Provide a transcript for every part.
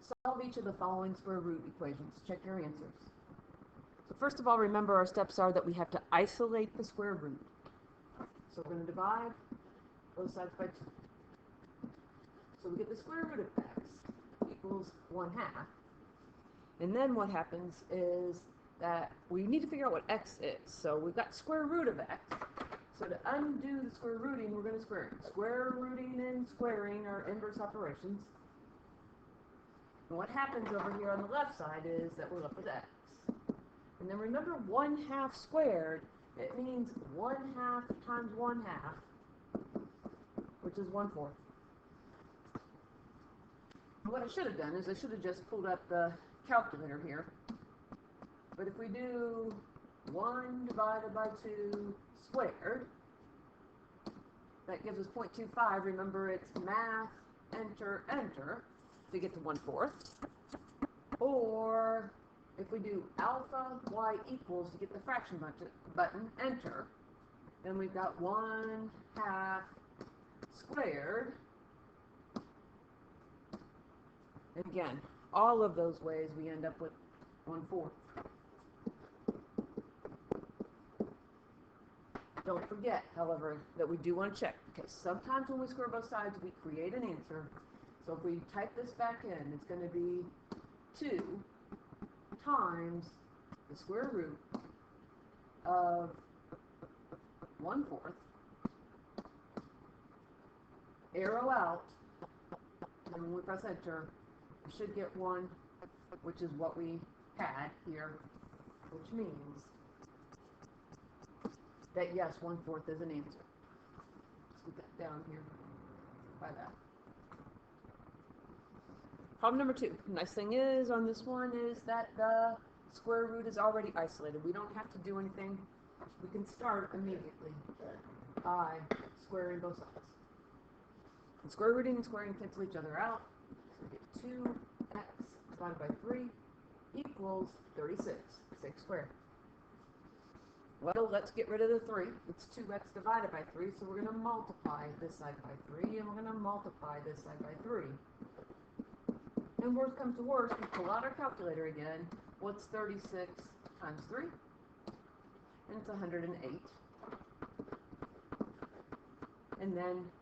Solve each of the following square root equations. Check your answers. So first of all, remember our steps are that we have to isolate the square root. So we're going to divide both sides by 2. So we get the square root of x equals 1/2. And then what happens is that we need to figure out what x is. So we've got square root of x. So to undo the square rooting, we're going to square it. Square rooting and squaring are inverse operations. And what happens over here on the left side is that we're left with x. And then remember 1/2 squared, it means 1/2 times 1/2, which is 1/4. What I should have done is I should have just pulled up the calculator here. But if we do 1 divided by 2 squared, that gives us 0.25. Remember, it's math, enter, enter, to get to 1/4. Or if we do alpha y equals to get the fraction button, enter, then we've got 1/2 squared. And again, all of those ways we end up with 1/4. Don't forget, however, that we do want to check, because sometimes when we square both sides, we create an answer. So if we type this back in, it's going to be 2 times the square root of 1/4, arrow out, and when we press enter, we should get 1, which is what we had here, which means that yes, 1/4 is an answer. Let's put that down here by that. Problem number 2. Nice thing is on this one is that the square root is already isolated. We don't have to do anything. We can start immediately by squaring both sides. And square rooting and squaring cancel each other out. So we get 2x divided by 3 equals 36, 6 squared. Well, let's get rid of the 3. It's 2x divided by 3, so we're going to multiply this side by 3, and we're going to multiply this side by 3. And worst comes to worst, we pull out our calculator again. What's 36 times 3? And it's 108. And then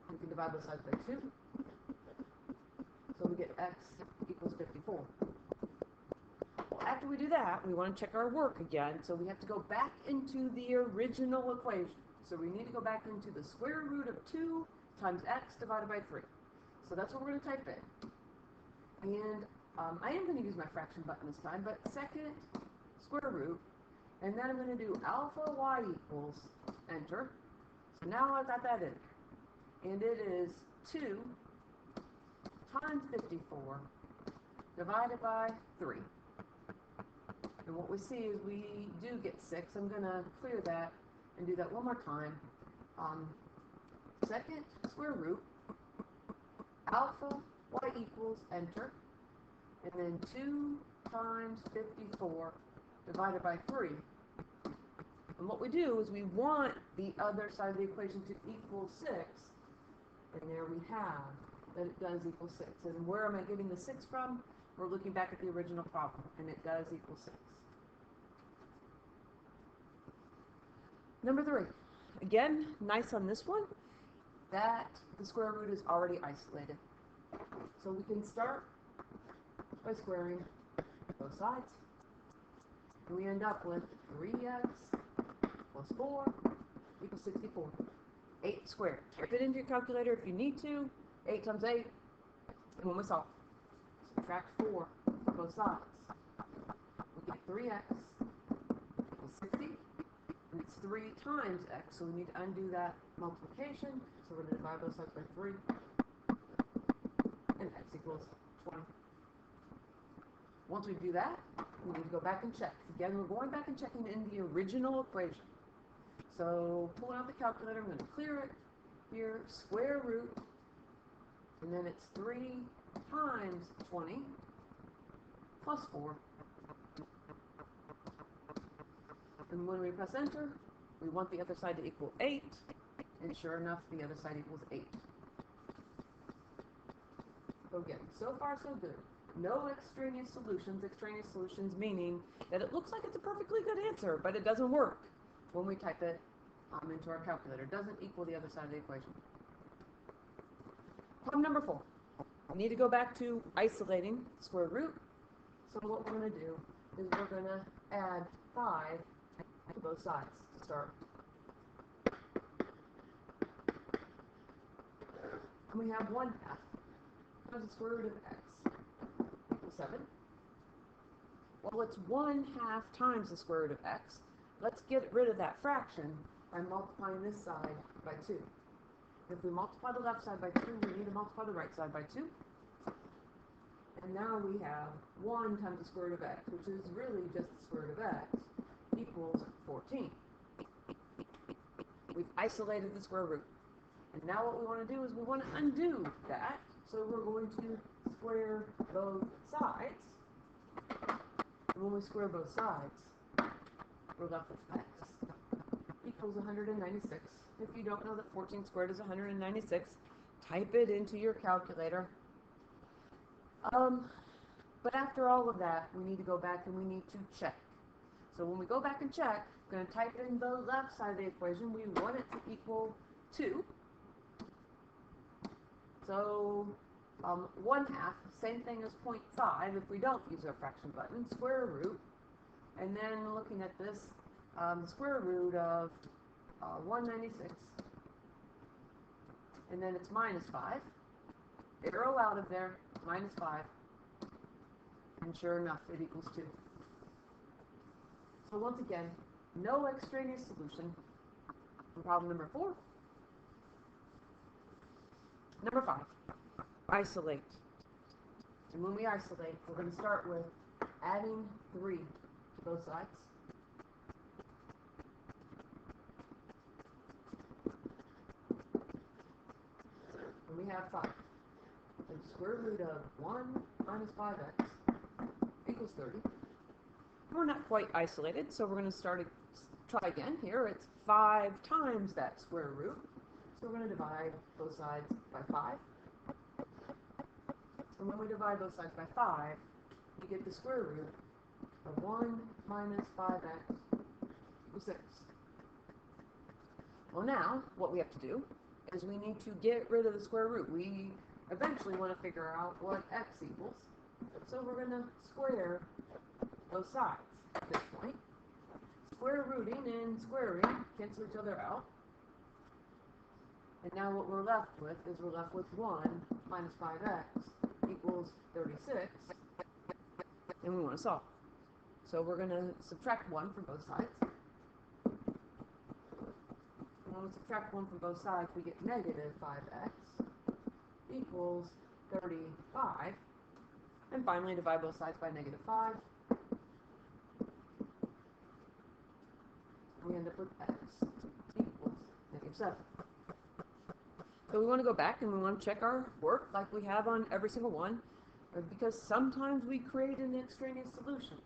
we can divide both sides by 2. So we get x equals 54. After we do that, we want to check our work again, so we have to go back into the original equation. So we need to go back into the square root of 2 times x divided by 3. So that's what we're going to type in. And I am going to use my fraction button this time, but second square root, and then I'm going to do alpha y equals, enter. So now I've got that in. And it is 2 times 54 divided by 3. And what we see is we do get 6. I'm going to clear that and do that one more time. Second square root, alpha y equals, enter. And then 2 times 54 divided by 3. And what we do is we want the other side of the equation to equal 6. And there we have that it does equal 6. And where am I getting the 6 from? We're looking back at the original problem, and it does equal 6. Number 3. Again, nice on this one, that the square root is already isolated. So we can start by squaring both sides. And we end up with 3x plus 4 equals 64. 8 squared. Type it into your calculator if you need to. 8 times 8. And when we solve, subtract 4 from both sides. We get 3x equals 60. And it's 3 times x, so we need to undo that multiplication. So we're going to divide both sides by 3. And x equals 20. Once we do that, we need to go back and check. Again, we're going back and checking in the original equation. So pulling out the calculator, I'm going to clear it here, square root, and then it's 3 times 20 plus 4. And when we press enter, we want the other side to equal 8, and sure enough, the other side equals 8. So again, so far so good. No extraneous solutions meaning that it looks like it's a perfectly good answer, but it doesn't work when we type it into our calculator. It doesn't equal the other side of the equation. Problem number 4. We need to go back to isolating the square root. So what we're going to do is we're going to add 5 to both sides to start. And we have 1/2 times the square root of x equals 7. Well, it's 1/2 times the square root of x. Let's get rid of that fraction by multiplying this side by 2. If we multiply the left side by 2, we need to multiply the right side by 2. And now we have 1 times the square root of x, which is really just the square root of x, equals 14. We've isolated the square root. And now what we want to do is we want to undo that. So we're going to square both sides. And when we square both sides, we're left with x equals 196. If you don't know that 14 squared is 196, type it into your calculator. But after all of that, we need to go back and we need to check. So when we go back and check, we're going to type in the left side of the equation. We want it to equal 2. So 1/2, same thing as 0.5 if we don't use our fraction button, square root. And then looking at this, the square root of 196. And then it's minus 5. Arrow out of there, minus 5. And sure enough, it equals 2. So once again, no extraneous solution for problem number 4. Number 5, isolate. And when we isolate, we're going to start with adding 3 to both sides. And we have 5. The square root of 1 minus 5x equals 30. We're not quite isolated, so we're going to try again. Here it's 5 times that square root. So we're going to divide both sides by 5. And when we divide both sides by 5, we get the square root of 1 minus 5x equals 6. Well, now what we have to do is we need to get rid of the square root. We eventually want to figure out what x equals. So we're going to square both sides at this point. Square rooting and squaring cancel each other out. And now what we're left with is we're left with 1 minus 5x equals 36. And we want to solve. So we're going to subtract 1 from both sides. And when we subtract 1 from both sides, we get negative 5x equals 35. And finally, divide both sides by negative 5. And we end up with x equals negative 7. So we want to go back and we want to check our work like we have on every single one, because sometimes we create an extraneous solution.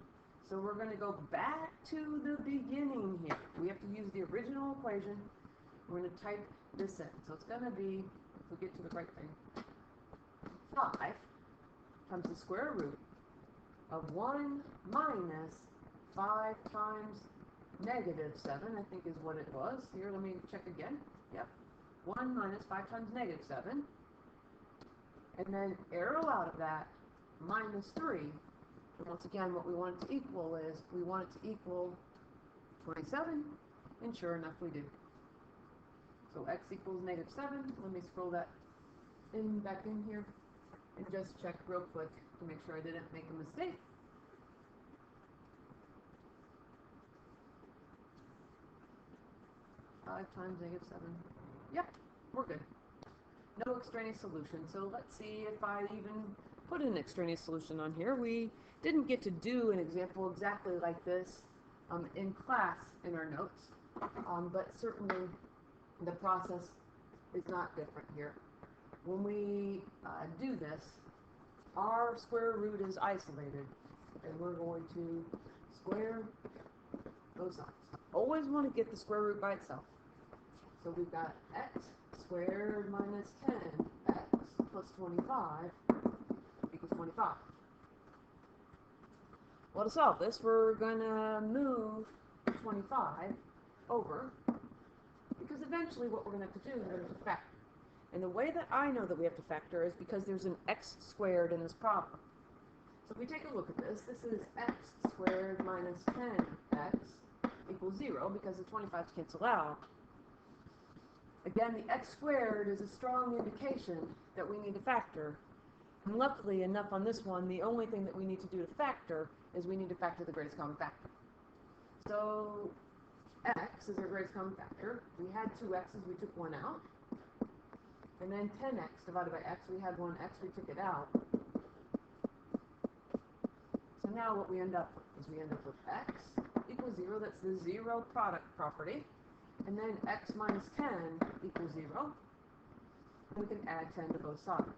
So we're going to go back to the beginning here. We have to use the original equation. We're going to type this in. So it's going to be, if we get to the right thing, 5 times the square root of 1 minus 5 times negative 7, I think is what it was. Here, let me check again. Yep. 1 minus 5 times negative 7. And then arrow out of that, minus 3. And once again, what we want it to equal is, we want it to equal 27. And sure enough, we do. So x equals negative 7. Let me scroll that back in here and just check real quick to make sure I didn't make a mistake. Five times negative 7. Yep, we're good. No extraneous solution. So let's see if I even put an extraneous solution on here. We didn't get to do an example exactly like this in class in our notes, but certainly the process is not different here. When we do this, our square root is isolated, and we're going to square both sides. Always want to get the square root by itself. So we've got x squared minus 10x plus 25 equals 25. Well, to solve this, we're going to move 25 over, because eventually what we're going to have to do is we're going to have to factor. And the way that I know that we have to factor is because there's an x squared in this problem. So if we take a look at this, this is x squared minus 10x equals 0, because the 25's cancel out. Again, the x squared is a strong indication that we need to factor. And luckily enough on this one, the only thing that we need to do to factor is we need to factor the greatest common factor. So x is our greatest common factor. We had two x's, we took one out. And then 10x divided by x, we had one x, we took it out. So now what we end up with is we end up with x equals 0, that's the zero product property. And then x minus 10 equals 0. And we can add 10 to both sides.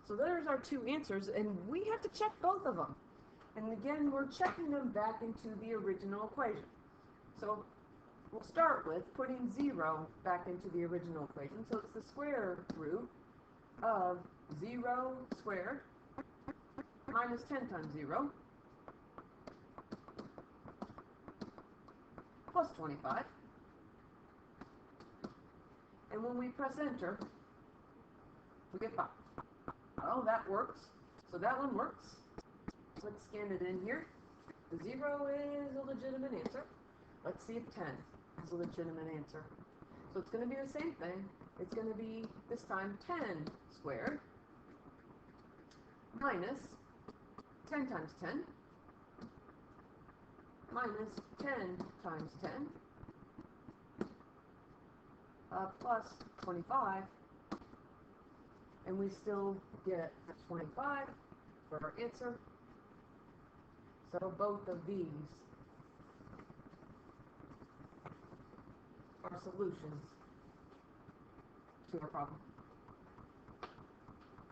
So there's our two answers, and we have to check both of them. And again, we're checking them back into the original equation. So we'll start with putting 0 back into the original equation. So it's the square root of 0 squared minus 10 times 0 plus 25. And when we press enter, we get 5. Oh, that works. So that one works. Let's scan it in here. The 0 is a legitimate answer. Let's see if 10 is a legitimate answer. So it's going to be the same thing. It's going to be, this time, 10 squared minus 10 times 10 minus 10 times 10 plus 25. And we still get 25 for our answer. So both of these are solutions to our problem.